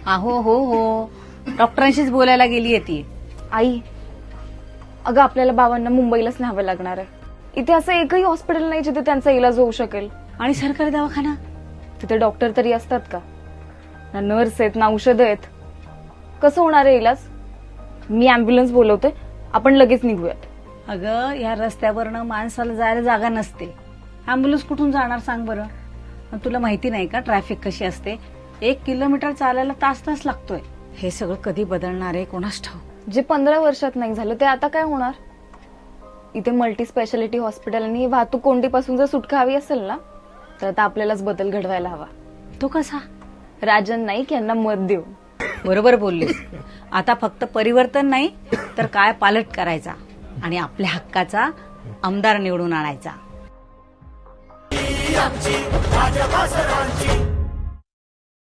अहो हो हो, डॉक्टरांशीच बोलायला गेली ती. आई, अगं आपल्याला बाबांना मुंबईलाच न्यावं लागणार आहे. इथे असं एकही हॉस्पिटल नाही जिथे त्यांचा इलाज होऊ शकेल. आणि सरकारी दवाखाना? तिथे डॉक्टर तरी असतात का? ना नर्स आहेत ना औषधं आहेत. कसं होणार आहे इलाज? मी अँब्युलन्स बोलवते, आपण लगेच निघूयात. अगं या रस्त्यावरनं माणसाला जायला जागा नसते. अँब्युलन्स कुठून जाणार सांग बरं? तुला माहिती नाही का ट्रॅफिक कशी असते? 1 किलोमीटर चालायला तास लागतोय. हे सगळं कधी बदलणार आहे कोणास ठाऊक. जे 15 वर्षात नाही झालं ते आता काय होणार? इथे मल्टी स्पेशालिटी हॉस्पिटल आणि वाहतूक कोंडीपासून जर सुटका हवी असेल ना, तर आता आपल्यालाच बदल घडवायला हवा. तो कसा? राजन नाईक यांना मत देऊ. बरोबर बोललीस. आता फक्त परिवर्तन नाही तर काय पालट करायचा आणि आपल्या हक्काचा आमदार निवडून आणायचा.